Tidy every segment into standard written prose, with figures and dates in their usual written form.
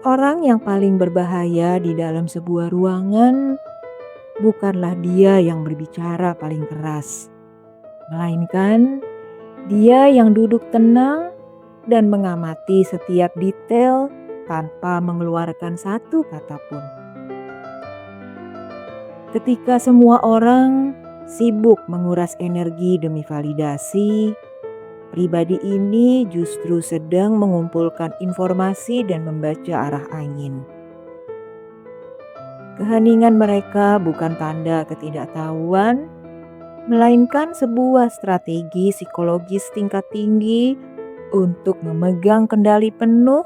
Orang yang paling berbahaya di dalam sebuah ruangan bukanlah dia yang berbicara paling keras, melainkan dia yang duduk tenang dan mengamati setiap detail tanpa mengeluarkan satu kata pun. Ketika semua orang sibuk menguras energi demi validasi, pribadi ini justru sedang mengumpulkan informasi dan membaca arah angin. Keheningan mereka bukan tanda ketidaktahuan, melainkan sebuah strategi psikologis tingkat tinggi untuk memegang kendali penuh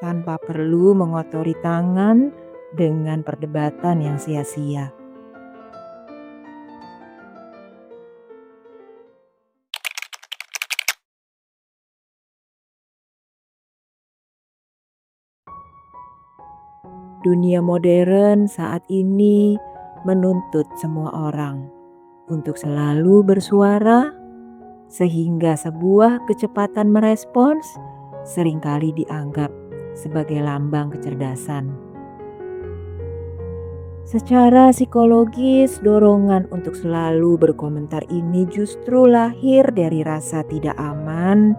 tanpa perlu mengotori tangan dengan perdebatan yang sia-sia. Dunia modern saat ini menuntut semua orang untuk selalu bersuara, sehingga sebuah kecepatan merespons seringkali dianggap sebagai lambang kecerdasan. Secara psikologis, dorongan untuk selalu berkomentar ini justru lahir dari rasa tidak aman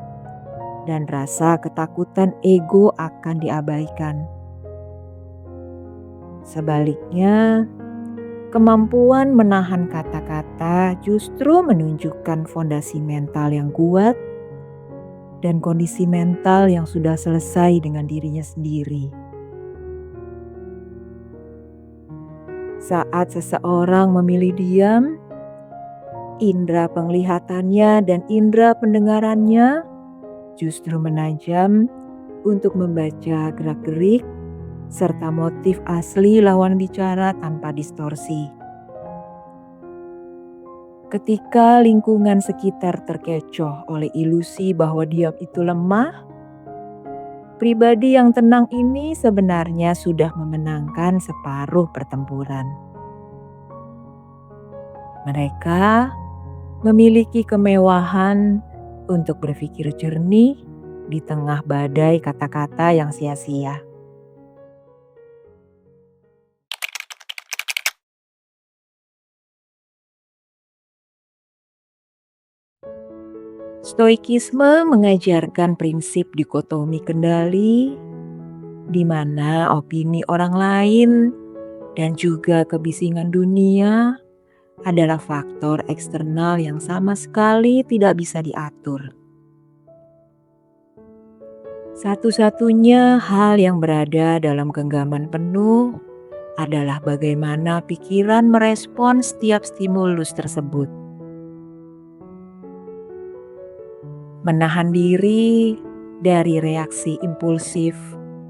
dan rasa ketakutan ego akan diabaikan. Sebaliknya, kemampuan menahan kata-kata justru menunjukkan fondasi mental yang kuat dan kondisi mental yang sudah selesai dengan dirinya sendiri. Saat seseorang memilih diam, indera penglihatannya dan indera pendengarannya justru menajam untuk membaca gerak-gerik serta motif asli lawan bicara tanpa distorsi. Ketika lingkungan sekitar terkecoh oleh ilusi bahwa diam itu lemah, pribadi yang tenang ini sebenarnya sudah memenangkan separuh pertempuran. Mereka memiliki kemewahan untuk berpikir jernih di tengah badai kata-kata yang sia-sia. Stoikisme mengajarkan prinsip dikotomi kendali, di mana opini orang lain dan juga kebisingan dunia adalah faktor eksternal yang sama sekali tidak bisa diatur. Satu-satunya hal yang berada dalam genggaman penuh adalah bagaimana pikiran merespons setiap stimulus tersebut. Menahan diri dari reaksi impulsif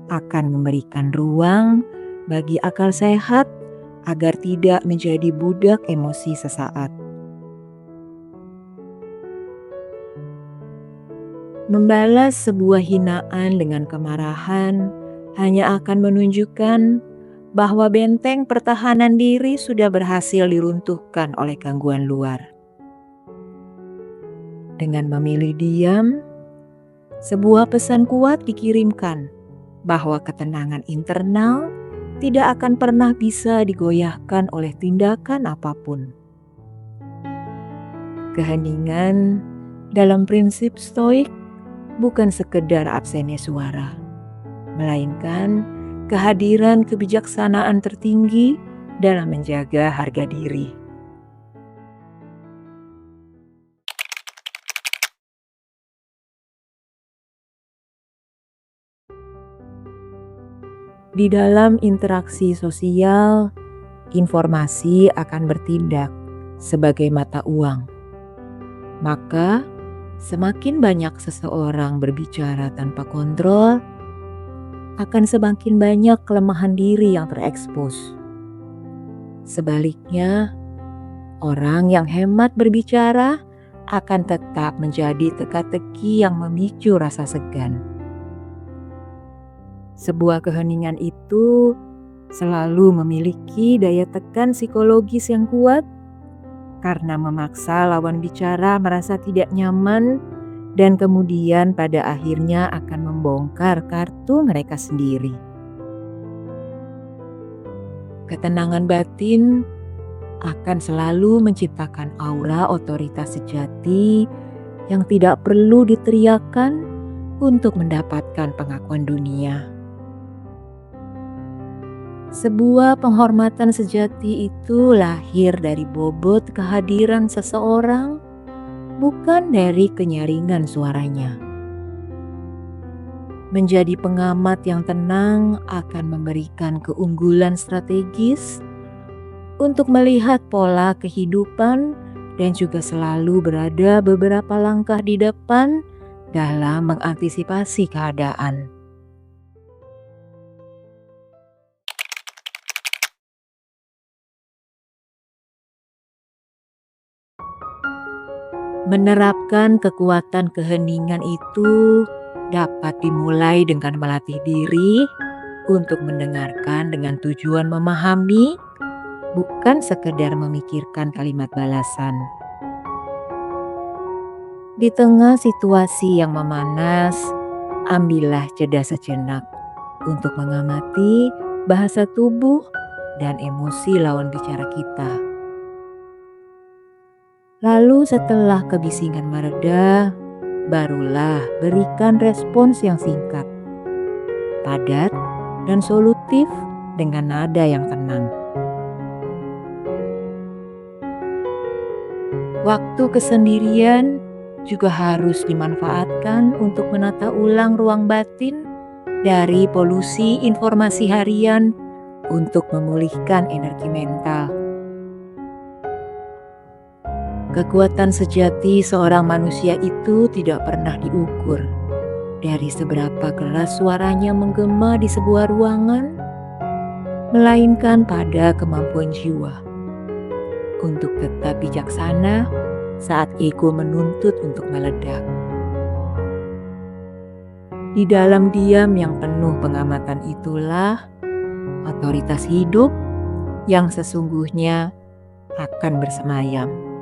akan memberikan ruang bagi akal sehat agar tidak menjadi budak emosi sesaat. Membalas sebuah hinaan dengan kemarahan hanya akan menunjukkan bahwa benteng pertahanan diri sudah berhasil diruntuhkan oleh gangguan luar. Dengan memilih diam, sebuah pesan kuat dikirimkan bahwa ketenangan internal tidak akan pernah bisa digoyahkan oleh tindakan apapun. Keheningan dalam prinsip stoik bukan sekedar absennya suara, melainkan kehadiran kebijaksanaan tertinggi dalam menjaga harga diri. Di dalam interaksi sosial, informasi akan bertindak sebagai mata uang. Maka, semakin banyak seseorang berbicara tanpa kontrol, akan semakin banyak kelemahan diri yang terekspos. Sebaliknya, orang yang hemat berbicara akan tetap menjadi teka-teki yang memicu rasa segan. Sebuah keheningan itu selalu memiliki daya tekan psikologis yang kuat karena memaksa lawan bicara merasa tidak nyaman dan kemudian pada akhirnya akan membongkar kartu mereka sendiri. Ketenangan batin akan selalu menciptakan aura otoritas sejati yang tidak perlu diteriakkan untuk mendapatkan pengakuan dunia. Sebuah penghormatan sejati itu lahir dari bobot kehadiran seseorang, bukan dari kenyaringan suaranya. Menjadi pengamat yang tenang akan memberikan keunggulan strategis untuk melihat pola kehidupan dan juga selalu berada beberapa langkah di depan dalam mengantisipasi keadaan. Menerapkan kekuatan keheningan itu dapat dimulai dengan melatih diri untuk mendengarkan dengan tujuan memahami, bukan sekedar memikirkan kalimat balasan. Di tengah situasi yang memanas, ambillah jeda sejenak untuk mengamati bahasa tubuh dan emosi lawan bicara kita. Lalu setelah kebisingan mereda, barulah berikan respons yang singkat, padat, dan solutif dengan nada yang tenang. Waktu kesendirian juga harus dimanfaatkan untuk menata ulang ruang batin dari polusi informasi harian untuk memulihkan energi mental. Kekuatan sejati seorang manusia itu tidak pernah diukur dari seberapa keras suaranya menggema di sebuah ruangan, melainkan pada kemampuan jiwa untuk tetap bijaksana saat ego menuntut untuk meledak. Di dalam diam yang penuh pengamatan itulah otoritas hidup yang sesungguhnya akan bersemayam.